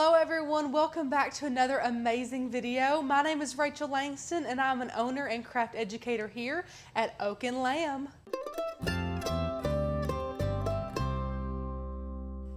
Hello everyone, welcome back to another amazing video. My name is Rachel Langston and I'm an owner and craft educator here at Oak and Lamb.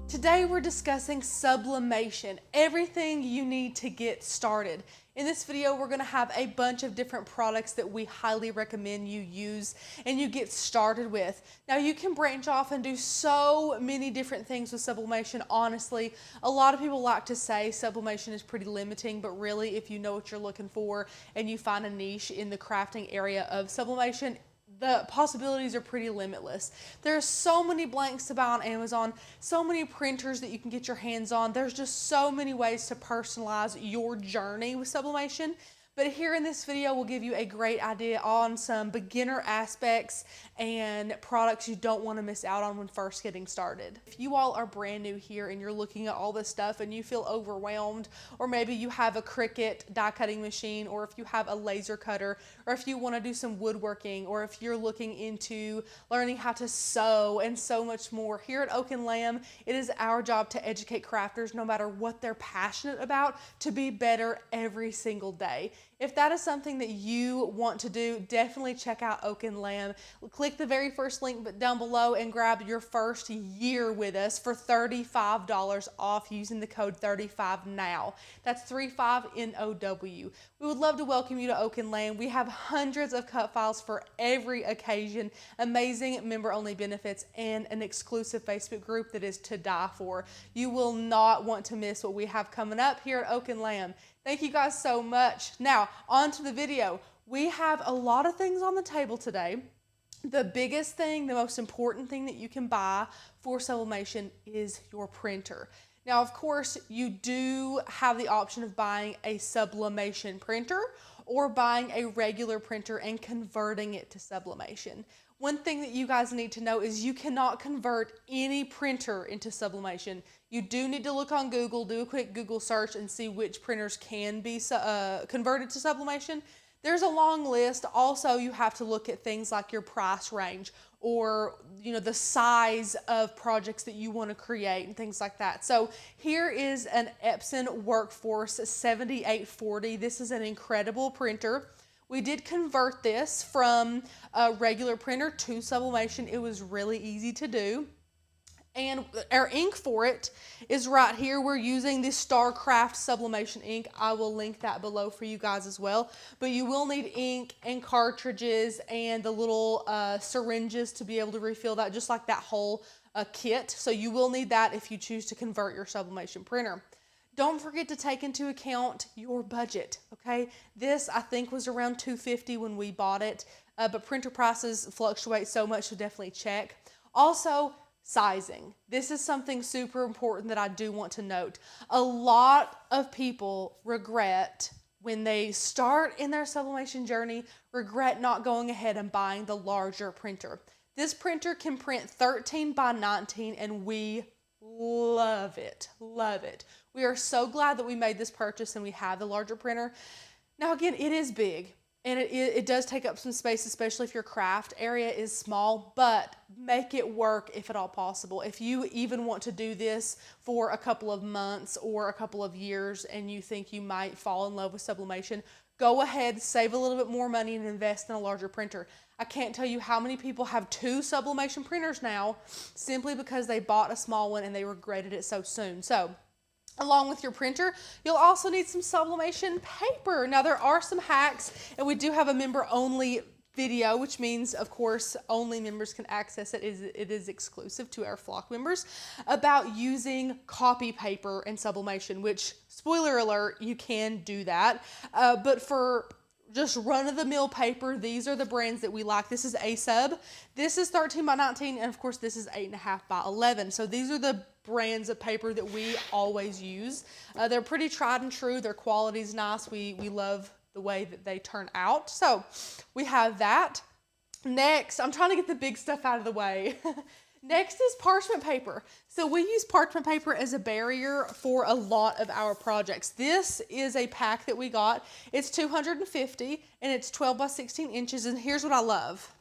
Today we're discussing sublimation, everything you need to get started. In this video, we're going to have a bunch of different products that we highly recommend you use and you get started with. Now, you can branch off and do so many different things with sublimation. Honestly, a lot of people like to say sublimation is pretty limiting, but really, if you know what you're looking for and you find a niche in the crafting area of sublimation, the possibilities are pretty limitless. There's so many blanks to buy on Amazon, so many printers that you can get your hands on. There's just so many ways to personalize your journey with sublimation. But here in this video, we'll give you a great idea on some beginner aspects and products you don't want to miss out on when first getting started. If you all are brand new here and you're looking at all this stuff and you feel overwhelmed, or maybe you have a Cricut die cutting machine, or if you have a laser cutter, or if you want to do some woodworking, or if you're looking into learning how to sew and so much more, here at Oak and Lamb, it is our job to educate crafters, no matter what they're passionate about, to be better every single day. If that is something that you want to do, definitely check out Oak and Lamb. Click the very first link down below and grab your first year with us for $35 off using the code 35NOW. That's 35NOW. We would love to welcome you to Oak and Lamb. We have hundreds of cut files for every occasion, amazing member-only benefits, and an exclusive Facebook group that is to die for. You will not want to miss what we have coming up here at Oak and Lamb. Thank you guys so much. Now, on to the video. We have a lot of things on the table today. The biggest thing, the most important thing that you can buy for sublimation is your printer. Now, of course, you do have the option of buying a sublimation printer or buying a regular printer and converting it to sublimation. One thing that you guys need to know is you cannot convert any printer into sublimation. You do need to look on Google, do a quick Google search and see which printers can be converted to sublimation. There's a long list. Also, you have to look at things like your price range or the size of projects that you want to create and things like that. So here is an Epson Workforce 7840. This is an incredible printer. We did convert this from a regular printer to sublimation. It was really easy to do. And our ink for it is right here. We're using the StarCraft sublimation ink. I will link that below for you guys as well. But you will need ink and cartridges and the little syringes to be able to refill that, just like that whole kit. So you will need that if you choose to convert your sublimation printer. Don't forget to take into account your budget, okay? This, I think, was around $250 when we bought it, but printer prices fluctuate so much, so definitely check. Also, sizing. This is something super important that I do want to note. A lot of people regret when they start in their sublimation journey, regret not going ahead and buying the larger printer. This printer can print 13 by 19 and we love it, love it. We are so glad that we made this purchase and we have the larger printer. Now again, it is big and it does take up some space, especially if your craft area is small, but make it work if at all possible. If you even want to do this for a couple of months or a couple of years and you think you might fall in love with sublimation, go ahead, save a little bit more money and invest in a larger printer. I can't tell you how many people have 2 sublimation printers now simply because they bought a small one and they regretted it so soon. So, along with your printer, you'll also need some sublimation paper. Now, there are some hacks, and we do have a member-only video, which means, of course, only members can access it. It is exclusive to our flock members, about using copy paper and sublimation, which, spoiler alert, you can do that. But for just run-of-the-mill paper, these are the brands that we like. This is A-Sub. This is 13 by 19, and of course, this is 8.5 by 11. So these are the brands of paper that we always use. They're pretty tried and true. Their quality's nice. We love the way that they turn out. So we have that. Next, I'm trying to get the big stuff out of the way. Next is parchment paper. So we use parchment paper as a barrier for a lot of our projects. This is a pack that we got. It's 250 and it's 12 by 16 inches. And here's what I love.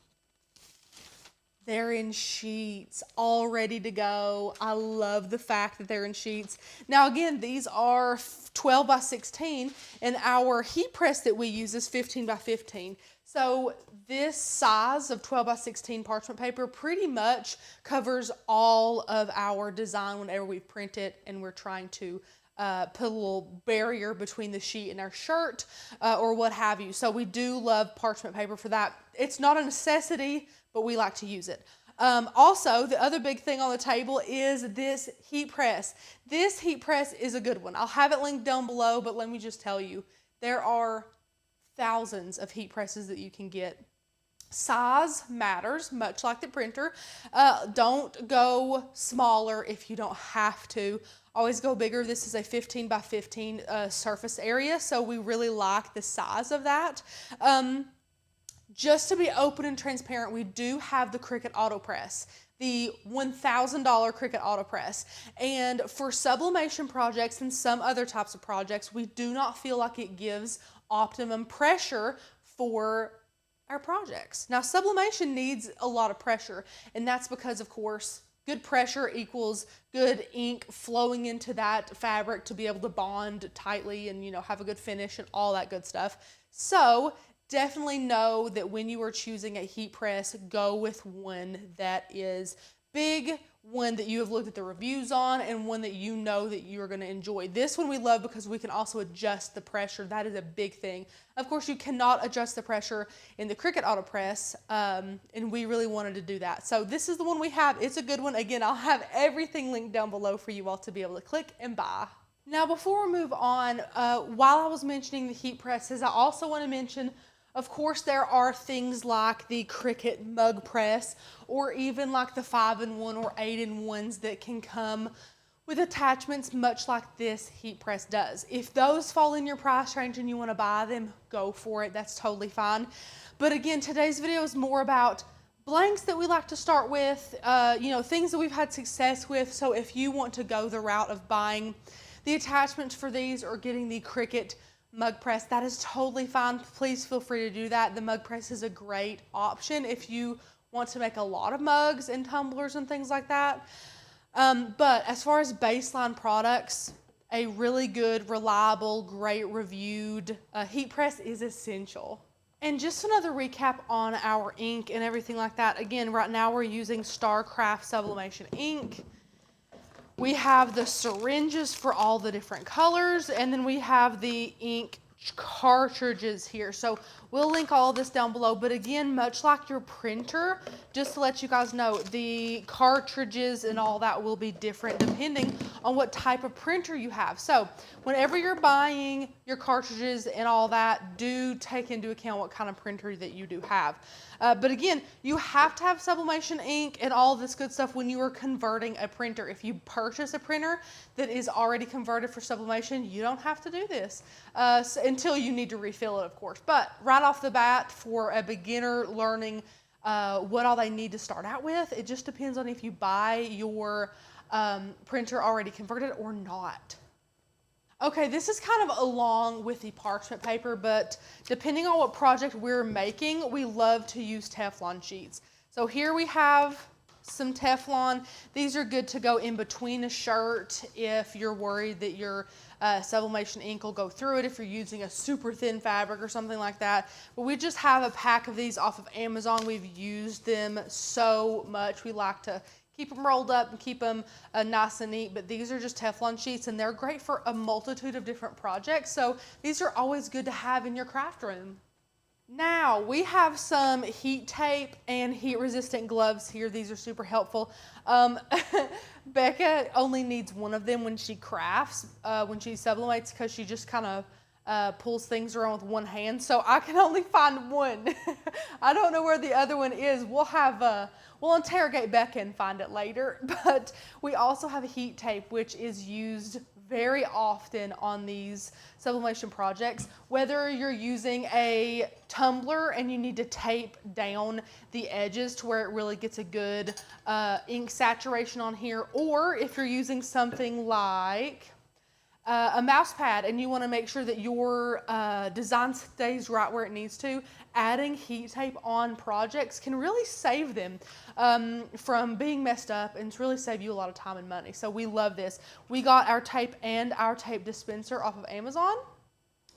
They're in sheets, all ready to go. I love the fact that they're in sheets. Now again, these are 12 by 16 and our heat press that we use is 15 by 15. So this size of 12 by 16 parchment paper pretty much covers all of our design whenever we print it and we're trying to put a little barrier between the sheet and our shirt or what have you. So we do love parchment paper for that. It's not a necessity, but we like to use it. Also, the other big thing on the table is this heat press. This heat press is a good one. I'll have it linked down below, but let me just tell you, there are thousands of heat presses that you can get. Size matters, much like the printer. Don't go smaller if you don't have to. Always go bigger. This is a 15 by 15 surface area, so we really like the size of that. Just to be open and transparent, we do have the Cricut AutoPress, the $1,000 Cricut AutoPress. And for sublimation projects and some other types of projects, we do not feel like it gives optimum pressure for our projects. Now, sublimation needs a lot of pressure, and that's because, of course, good pressure equals good ink flowing into that fabric to be able to bond tightly and, you know, have a good finish and all that good stuff. So definitely know that when you are choosing a heat press, go with one that is big, one that you have looked at the reviews on, and one that you know that you're going to enjoy. This one we love because we can also adjust the pressure. That is a big thing. Of course, you cannot adjust the pressure in the Cricut AutoPress, and we really wanted to do that. So this is the one we have. It's a good one. Again, I'll have everything linked down below for you all to be able to click and buy. Now, before we move on, while I was mentioning the heat presses, I also want to mention, of course, there are things like the Cricut mug press or even like the 5-in-1 or 8-in-1s that can come with attachments much like this heat press does. If those fall in your price range and you want to buy them, go for it. That's totally fine. But again, today's video is more about blanks that we like to start with, you know, things that we've had success with. So if you want to go the route of buying the attachments for these or getting the Cricut mug press, that is totally fine. Please feel free to do that. The mug press is a great option if you want to make a lot of mugs and tumblers and things like that. But as far as baseline products, a really good, reliable, great reviewed heat press is essential. And just another recap on our ink and everything like that. Again, right now we're using StarCraft Sublimation ink. We have the syringes for all the different colors, and then we have the ink cartridges here. So we'll link all of this down below, but again, much like your printer, just to let you guys know, the cartridges and all that will be different depending on what type of printer you have. So whenever you're buying your cartridges and all that, do take into account what kind of printer that you do have. But again, you have to have sublimation ink and all this good stuff when you are converting a printer. If you purchase a printer that is already converted for sublimation, you don't have to do this until you need to refill it, of course. But right off the bat, for a beginner learning what all they need to start out with, it just depends on if you buy your printer already converted or not. Okay, this is kind of along with the parchment paper, but depending on what project we're making, we love to use Teflon sheets. So here we have some Teflon. These are good to go in between a shirt if you're worried that your sublimation ink will go through it, if you're using a super thin fabric or something like that. But we just have a pack of these off of Amazon. We've used them so much. We like to keep them rolled up and keep them nice and neat, but these are just Teflon sheets and they're great for a multitude of different projects. So these are always good to have in your craft room. Now we have some heat tape and heat resistant gloves here. These are super helpful. Becca only needs one of them when she crafts, when she sublimates, because she just kind of pulls things around with one hand. So I can only find one. I don't know where the other one is. We'll interrogate Becca and find it later. But we also have a heat tape, which is used very often on these sublimation projects. Whether you're using a tumbler and you need to tape down the edges to where it really gets a good ink saturation on here, or if you're using something like a mouse pad and you want to make sure that your design stays right where it needs to, adding heat tape on projects can really save them from being messed up and really save you a lot of time and money. So we love this. We got our tape and our tape dispenser off of Amazon.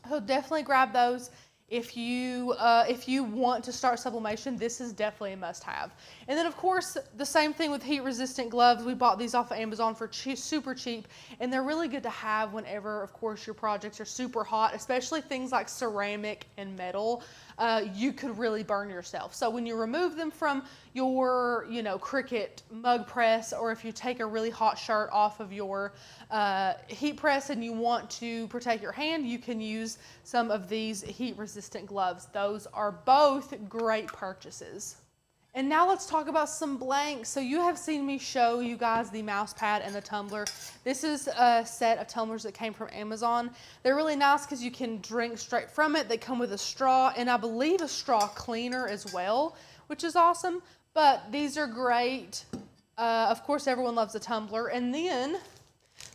So definitely grab those. If you want to start sublimation, this is definitely a must-have. And then, of course, the same thing with heat-resistant gloves. We bought these off of Amazon for super cheap, and they're really good to have whenever, of course, your projects are super hot, especially things like ceramic and metal. You could really burn yourself. So when you remove them from your, Cricut mug press, or if you take a really hot shirt off of your heat press and you want to protect your hand, you can use some of these heat-resistant gloves. Those are both great purchases. And now let's talk about some blanks. So you have seen me show you guys the mouse pad and the tumbler. This is a set of tumblers that came from Amazon. They're really nice because you can drink straight from it. They come with a straw and I believe a straw cleaner as well, which is awesome. But these are great. Of course, everyone loves a tumbler. And then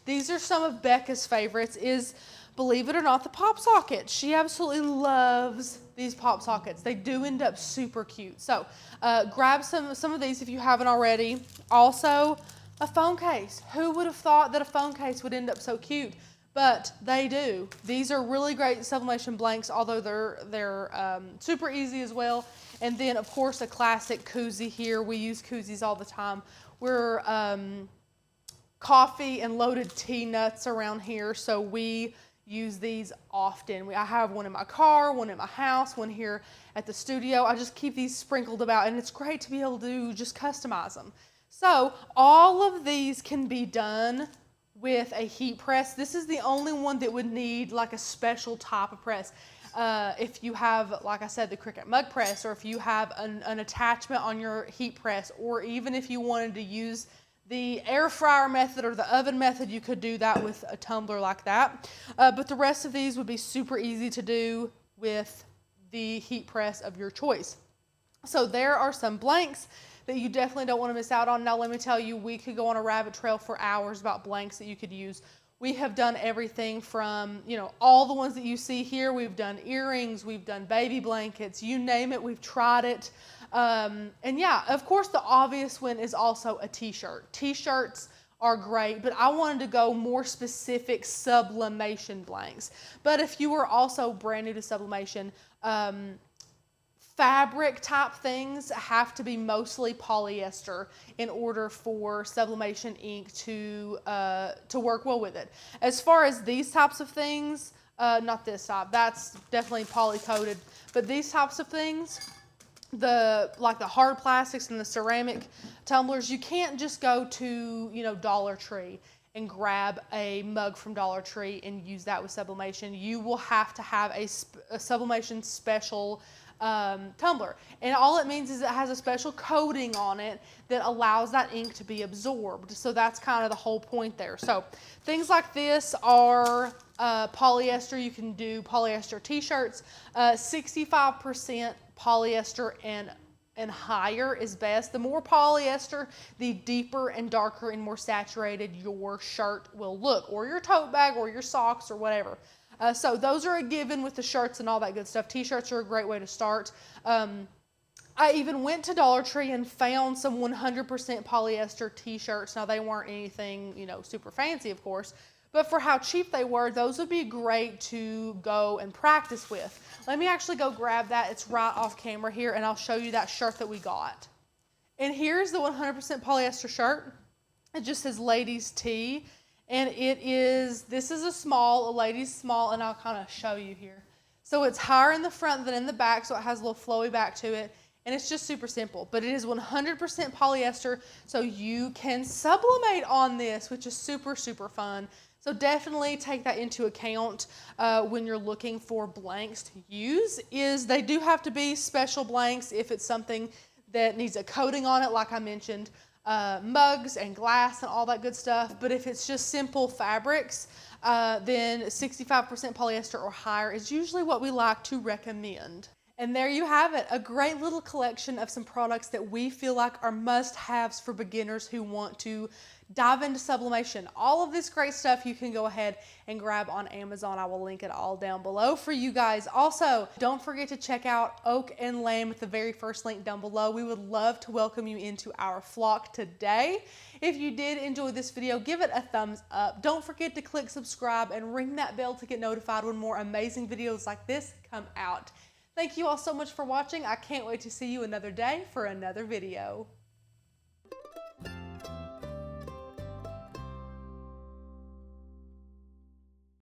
these are some of Becca's favorites is, believe it or not, the pop sockets. She absolutely loves these pop sockets. They do end up super cute. So grab some of these if you haven't already. Also, a phone case. Who would have thought that a phone case would end up so cute? But they do. These are really great sublimation blanks, although they're super easy as well. And then, of course, a classic koozie here. We use koozies all the time. We're coffee and loaded tea nuts around here, so we use these often. I have one in my car, one in my house, one here at the studio. I just keep these sprinkled about, and it's great to be able to just customize them. So all of these can be done with a heat press. This is the only one that would need like a special type of press. If you have, like I said, the Cricut mug press, or if you have an attachment on your heat press, or even if you wanted to use the air fryer method or the oven method, you could do that with a tumbler like that. But the rest of these would be super easy to do with the heat press of your choice. So there are some blanks that you definitely don't want to miss out on. Now let me tell you, we could go on a rabbit trail for hours about blanks that you could use. We have done everything from, all the ones that you see here. We've done earrings, we've done baby blankets, you name it, we've tried it. And yeah, of course, the obvious one is also a t-shirt. T-shirts are great, but I wanted to go more specific sublimation blanks. But if you are also brand new to sublimation, fabric type things have to be mostly polyester in order for sublimation ink to work well with it. As far as these types of things, not this type, that's definitely poly coated, but these types of things, like the hard plastics and the ceramic tumblers, you can't just go to Dollar Tree and grab a mug from Dollar Tree and use that with sublimation. You will have to have a sublimation special tumbler, and all it means is it has a special coating on it that allows that ink to be absorbed. So that's kind of the whole point there. So things like this are polyester. You can do polyester t-shirts. 65% polyester and higher is best. The more polyester, the deeper and darker and more saturated your shirt will look, or your tote bag, or your socks, or whatever. So those are a given with the shirts and all that good stuff. T-shirts are a great way to start. I even went to Dollar Tree and found some 100% polyester t-shirts. Now they weren't anything, super fancy, of course, but for how cheap they were, those would be great to go and practice with. Let me actually go grab that. It's right off camera here, and I'll show you that shirt that we got. And here's the 100% polyester shirt. It just says ladies tee. And this is a ladies small, and I'll kind of show you here. So it's higher in the front than in the back, so it has a little flowy back to it, and it's just super simple. But it is 100% polyester, so you can sublimate on this, which is super, super fun. So definitely take that into account when you're looking for blanks to use. They do have to be special blanks if it's something that needs a coating on it, like I mentioned. Mugs and glass and all that good stuff. But if it's just simple fabrics, then 65% polyester or higher is usually what we like to recommend. And there you have it, a great little collection of some products that we feel like are must-haves for beginners who want to dive into sublimation. All of this great stuff you can go ahead and grab on Amazon. I will link it all down below for you guys. Also, don't forget to check out Oak and Lamb at the very first link down below. We would love to welcome you into our flock today. If you did enjoy this video, give it a thumbs up. Don't forget to click subscribe and ring that bell to get notified when more amazing videos like this come out. Thank you all so much for watching. I can't wait to see you another day for another video.